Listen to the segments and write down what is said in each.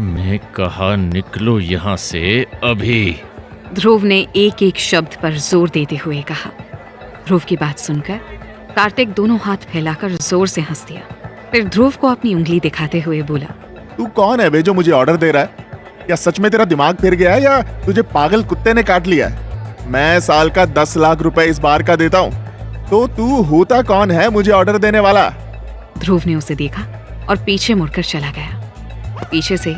मैं कहा निकलो यहाँ से अभी। ध्रुव ने एक एक शब्द पर जोर देते हुए कहा। ध्रुव की बात सुनकर कार्तिक दोनों हाथ फैलाकर जोर से हंस दिया। फिर ध्रुव को अपनी उंगली दिखाते हुए बोला, तू कौन है बे जो मुझे ऑर्डर दे रहा है? या सच में तेरा दिमाग फिर गया है या तुझे पागल कुत्ते ने काट लिया है? मैं साल का 10 लाख रुपए इस बार का देता हूँ, तो तू होता कौन है मुझे ऑर्डर देने वाला? ध्रुव ने उसे देखा और पीछे मुड़कर चला गया। पीछे से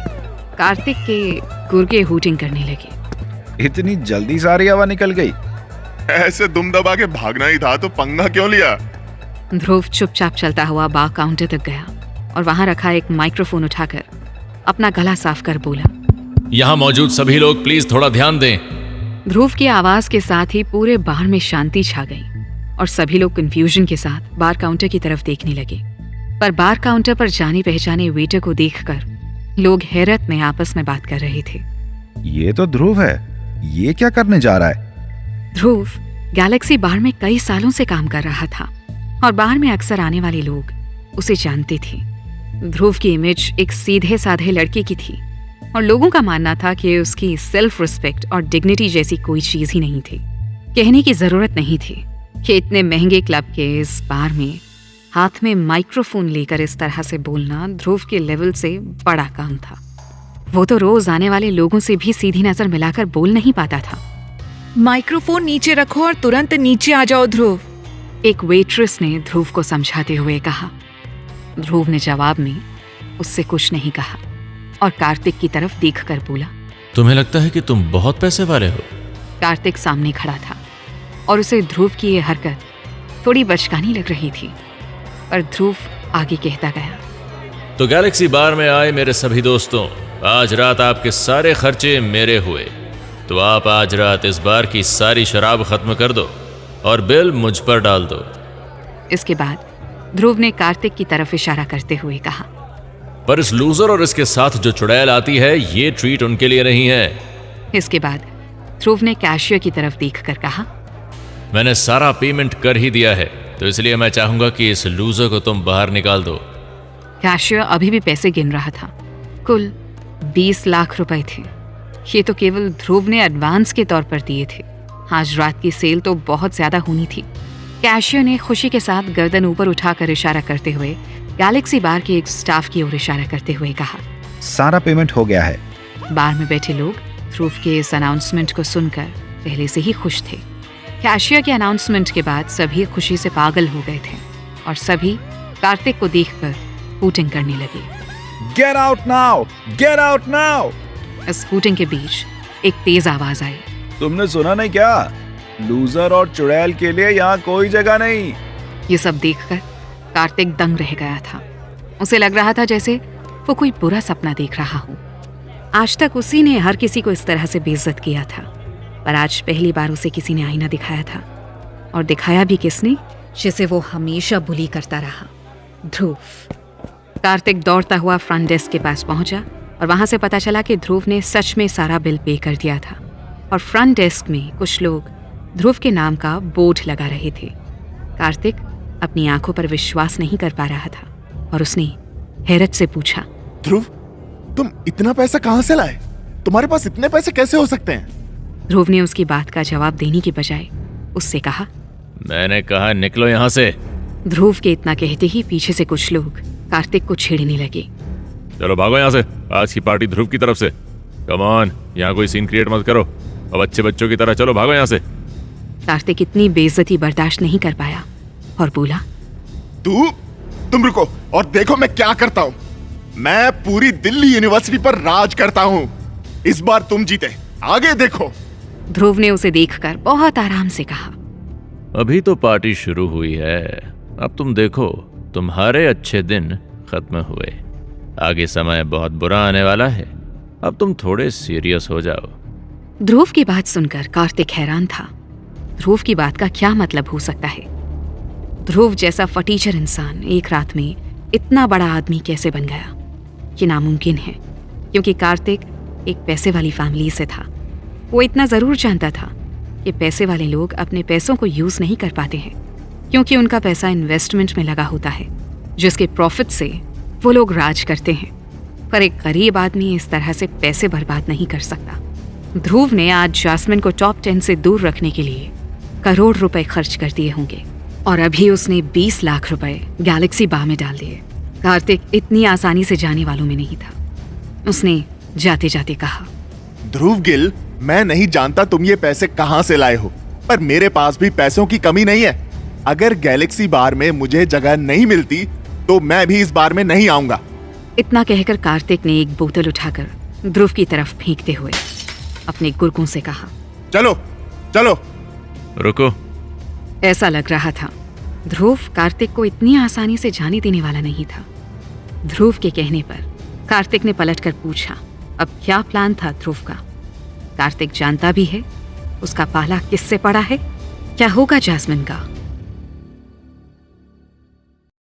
कार्तिक के गुर्गे हूटिंग करने लगे। इतनी जल्दी सारी हवा निकल गई? ऐसे दुम दबा के भागना ही था तो पंगा क्यों लिया? ध्रुव चुपचाप चलता हुआ बार काउंटर तक गया और वहां रखा एक माइक्रोफोन उठाकर अपना गला साफ कर बोला, यहाँ मौजूद सभी लोग प्लीज थोड़ा ध्यान दें। ध्रुव की आवाज के साथ ही पूरे बार में शांति छा गई और सभी लोग कंफ्यूजन के साथ बार काउंटर की तरफ देखने लगे। पर बार काउंटर पर जाने पहचाने वेटर को देखकर लोग हैरत में आपस में बात कर रहे थे। ये तो ध्रुव है, ये क्या करने जा रहा है? ध्रुव गैलेक्सी बार में कई सालों से काम कर रहा था और बार में अक्सर आने वाले लोग उसे जानते थे। ध्रुव की इमेज एक सीधे साधे लड़के की थी और लोगों का मानना था कि उसकी सेल्फ रिस्पेक्ट और डिग्निटी जैसी कोई चीज ही नहीं थी। कहने की जरूरत नहीं थी कि इतने महंगे क्लब के इस बार में हाथ में माइक्रोफोन लेकर इस तरह से बोलना ध्रुव के लेवल से बड़ा काम था। वो तो रोज आने वाले लोगों से भी सीधी नजर मिलाकर बोल नहीं पाता था। माइक्रोफोन नीचे रखो और तुरंत नीचे आ जाओ ध्रुव, एक वेट्रेस ने ध्रुव को समझाते हुए कहा। ध्रुव ने जवाब में उससे कुछ नहीं कहा और कार्तिक की तरफ देखकर बोला, तुम्हें लगता है कि तुम बहुत पैसे वाले हो? कार्तिक सामने खड़ा था और उसे ध्रुव की ये हरकत थोड़ी बचकानी लग रही थी, पर ध्रुव आगे कहता गया, तो गैलेक्सी बार में आए मेरे सभी दोस्तों, आज रात आपके सारे खर्चे मेरे हुए, तो आप आज रात इस बार की सारी शराब खत्म कर दो और बिल मुझ पर डाल दो। इसके बाद ध्रुव ने कार्तिक की तरफ इशारा करते हुए कहा, पर इस लूजर और इसके साथ जो चुड़ैल आती है, ये ट्रीट उनके लिए नहीं है। इसके बाद ध्रुव ने कैशियर की तरफ देखकर कहा, मैंने सारा पेमेंट कर ही दिया है, तो इसलिए मैं चाहूंगा कि इस लूजर को तुम बाहर निकाल दो। कैशियर अभी भी पैसे गिन रहा था। कुल 20 लाख रुपए थे। ये तो केवल ध्रुव ने एडवांस के तौर पर दिए थे। आज रात की सेल तो बहुत ज्यादा होनी थी। कैशियर ने खुशी के साथ गर्दन ऊपर उठाकर इशारा करते हुए गैलेक्सी बार के एक स्टाफ की ओर इशारा करते हुए कहा, सारा पेमेंट हो गया है। बार में बैठे लोग ध्रुव के इस अनाउंसमेंट को सुनकर पहले से ही खुश थे। कैशियर के अनाउंसमेंट के बाद सभी खुशी से पागल हो गए थे और सभी कार्तिक को देखकर हूटिंग करने लगे। Get out now, get out now. इस हूटिंग के बीच एक तेज आवाज आई, तुमने सुना नहीं क्या? लूजर और चुड़ैल के लिए यहाँ कोई जगह नहीं। ये सब देखकर कार्तिक दंग रह गया था। उसे लग रहा था जैसे वो कोई बुरा सपना देख रहा हो। आज तक उसी ने हर किसी को इस तरह से बेइज्जत किया था, पर आज पहली बार उसे किसी ने आईना दिखाया था, और दिखाया भी किसने, जिसे वो हमेशा बुली करता रहा, ध्रुव। कार्तिक दौड़ता हुआ फ्रंट डेस्क के पास पहुंचा और वहां से पता चला कि ध्रुव ने सच में सारा बिल पे कर दिया था और फ्रंट डेस्क में कुछ लोग ध्रुव के नाम का बोर्ड लगा रहे थे। कार्तिक अपनी आंखों पर विश्वास नहीं कर पा रहा था और उसने हैरत से पूछा, ध्रुव, तुम इतना पैसा कहां से लाए? तुम्हारे पास इतने पैसे कैसे हो सकते हैं? ध्रुव ने उसकी बात का जवाब देने की बजाय उससे कहा, मैंने कहा निकलो यहाँ से। ध्रुव के इतना कहते ही पीछे से कुछ लोग कार्तिक को छेड़ने लगे। चलो भागो यहाँ से, आज की पार्टी ध्रुव की तरफ से। कम ऑन, यहाँ कोई सीन क्रिएट मत करो और अच्छे बच्चों की तरह चलो भागो यहाँ से। कार्तिक इतनी बेइज्जती बर्दाश्त नहीं कर पाया और बोला, तुम रुको और देखो मैं क्या करता हूँ। मैं पूरी दिल्ली यूनिवर्सिटी पर राज करता हूँ। इस बार तुम जीते, आगे देखो। ध्रुव ने उसे देखकर बहुत आराम से कहा, अभी तो पार्टी शुरू हुई है, अब तुम देखो, तुम्हारे अच्छे दिन खत्म हुए, आगे समय बहुत बुरा आने वाला है, अब तुम थोड़े सीरियस हो जाओ। ध्रुव की बात सुनकर कार्तिक हैरान था। ध्रुव की बात का क्या मतलब हो सकता है? ध्रुव जैसा फटीचर इंसान एक रात में इतना बड़ा आदमी कैसे बन गया? ये नामुमकिन है, क्योंकि कार्तिक एक पैसे वाली फैमिली से था। वो इतना जरूर जानता था कि पैसे वाले लोग अपने पैसों को यूज नहीं कर पाते हैं, क्योंकि उनका पैसा इन्वेस्टमेंट में लगा होता है, जिसके प्रॉफिट से वो लोग राज करते हैं। पर एक गरीब आदमी इस तरह से पैसे बर्बाद नहीं कर सकता। ध्रुव ने आज जास्मिन को टॉप 10 से दूर रखने के लिए करोड़ रुपए खर्च कर दिए होंगे और अभी उसने 20 लाख रुपए गैलेक्सी बार में डाल दिए। कार्तिक इतनी आसानी से जाने वालों में नहीं था। उसने जाते जाते कहा, ध्रुव गिल, मैं नहीं जानता तुम ये पैसे कहां से लाए हो, पर मेरे पास भी पैसों की कमी नहीं है। अगर गैलेक्सी बार में मुझे जगह नहीं मिलती तो मैं भी इस बार में नहीं आऊंगा। इतना कहकर कार्तिक ने एक बोतल उठाकर ध्रुव की तरफ फेंकते हुए अपने गुर्गों से कहा, चलो चलो। रुको। ऐसा लग रहा था ध्रुव कार्तिक को इतनी आसानी से जाने देने वाला नहीं था। ध्रुव के कहने पर कार्तिक ने पलटकर पूछा, अब क्या प्लान था ध्रुव का? कार्तिक जानता भी है उसका पाला किससे पड़ा है। क्या होगा जास्मिन का?